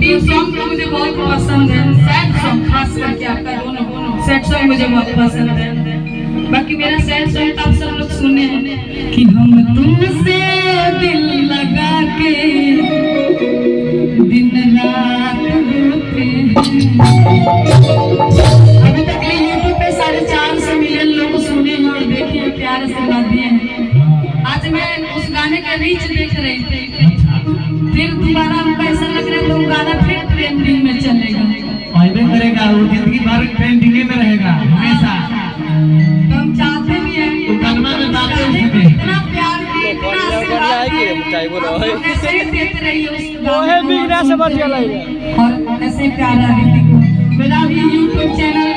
तीन सॉन्ग तो मुझे बहुत पसंद है, सैड सॉन्ग खास करके आपका दोनों सैड सॉन्ग मुझे बहुत पसंद है। बाकी मेरा सैड सॉन्ग आप सब लोग सुने हैं कि हम तुमसे दिल लगा के दिन रात रोते हैं। अभी तक यूट्यूब पे 450 मिलियन लोग सुने हैं और देखे हैं, प्यार से बात दिए हैं। आज मैं उस गाने का रीच देख रही थी, फिर दोबारा हमको ऐसा लग रहा है तो गाना फिर ट्रेंडिंग में चलेगा, करेगा, वो जिंदगी भर ट्रेंडिंग में रहेगा हमेशा। तो हम चाहते भी हैं तो कलमा में डालते हैं उसमें इतना प्यार की, इतना आशीर्वाद कैसे देते रहिए उस गाने को, और ऐसे प्यार आदित्य को। मेरा भी YouTube channel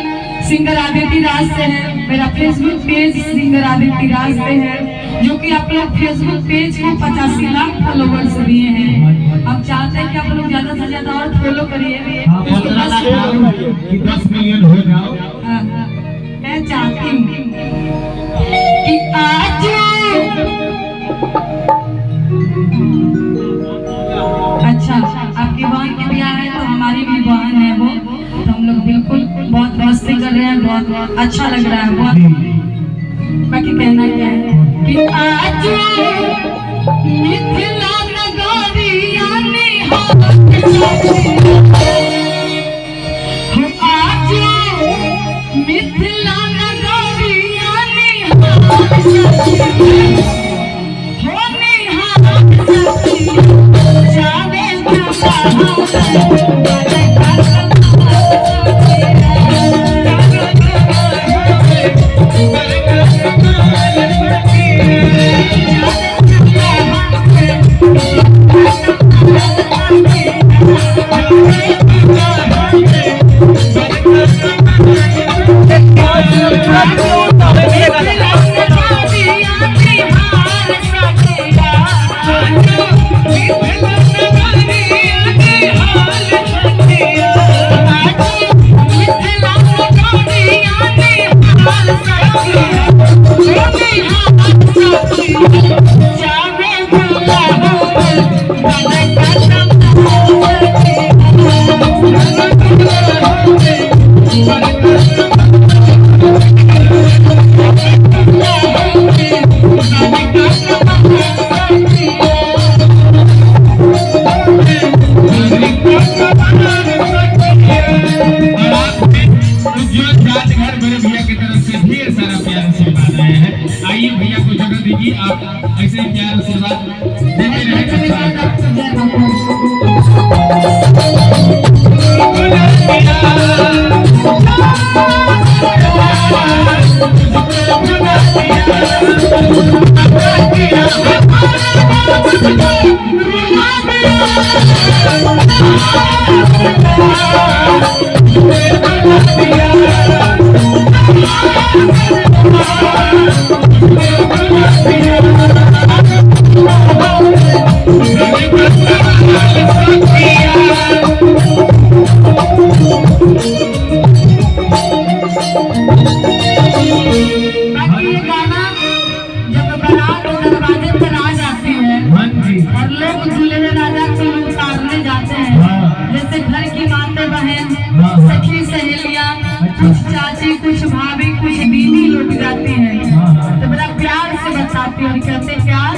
singer Aditya Raj से है, मेरा Facebook page singer Aditya Raj से है, जो कि आप लोग फेसबुक पेज को 85 लाख फॉलोवर्स दिए हैं। हम चाहते हैं कि आप लोग ज्यादा से ज्यादा और फॉलो करिए, 10 मिलियन हो जाओ। मैं चाहती हूँ कि आज अच्छा आपकी बहन की ब्याह है तो हमारी भी बहन है वो, तो हम लोग बिल्कुल बहुत मस्ती कर रहे हैं, बहुत अच्छा लग रहा है बहुत। बाकी कहना क्या है कि आज मिथिला नगरिया आज मिथिला नगरिया आइए भैया को जगह दीजिए, आप ऐसे ही प्यार आशीर्वाद देते और लोग दूल्हे राजा को उतारने जाते हैं, जैसे घर की माते बहन, सखी सहेलियां, कुछ चाची, कुछ भाभी, कुछ दीदी लोग जाती हैं, तो बड़ा प्यार से बताती है और कहते प्यार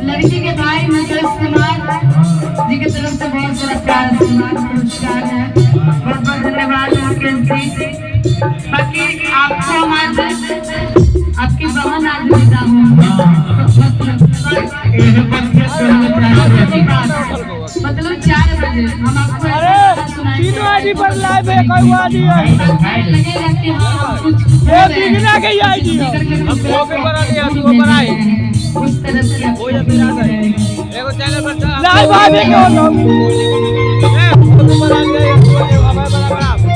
लड़की के भाई मुकेश कुमार जी की तरफ से बहुत सारा प्यार सम्मान पुरस्कार है। बहुत बहुत धन्यवाद मुकेश जी। बाकी आपको हमारे आपकी बहन आज विदा हो मतलब 4 बजे हम आपको तीनों आईडी पर लाइव है। कोई आईडी है लगेगा कि हाँ कुछ ये बिगना के आईडी है। हम ओके बना दिया तू बनाई उस तरह से हो जाते रहता है। एगो चैनल पर लाइव आ के हो लोग ए फोटो बना ले हमारे बराबर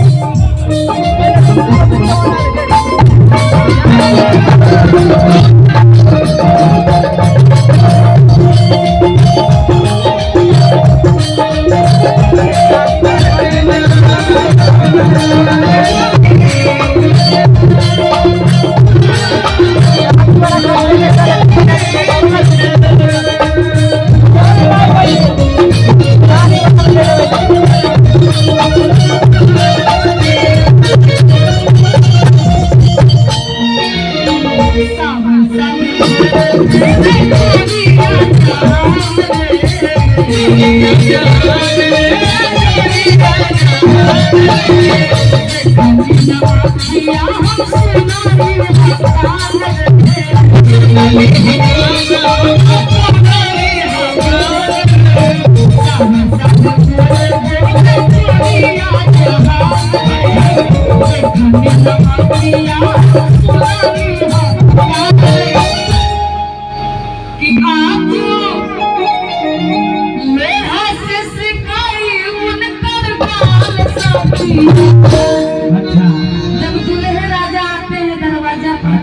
जब दूल्हे राजा आते हैं दरवाजा पर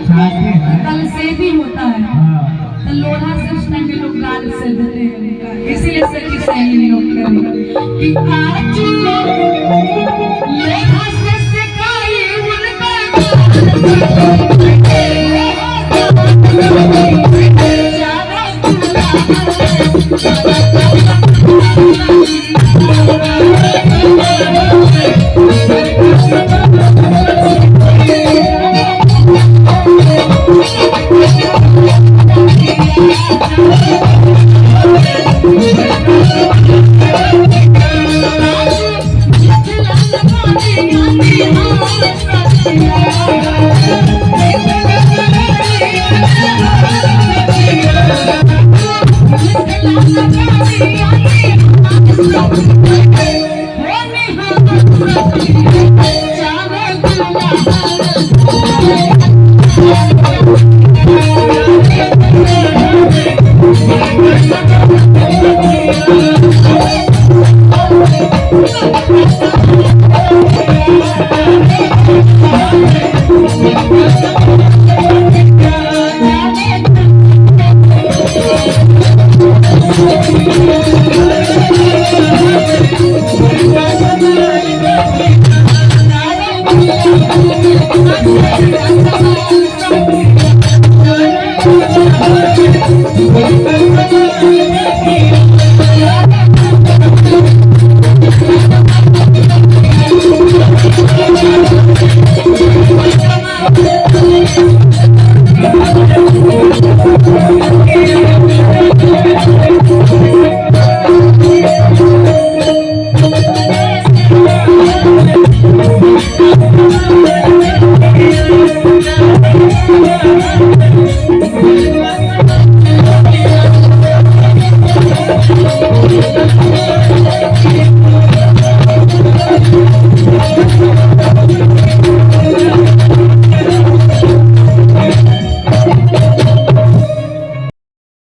कल से भी होता है तो लोढ़ा से उस टाइम लोग गाल से देते हैं उनका। इसीलिए सखी सहेली लोग करें कि आज लोढ़ा से सिखाई उनका Yeah.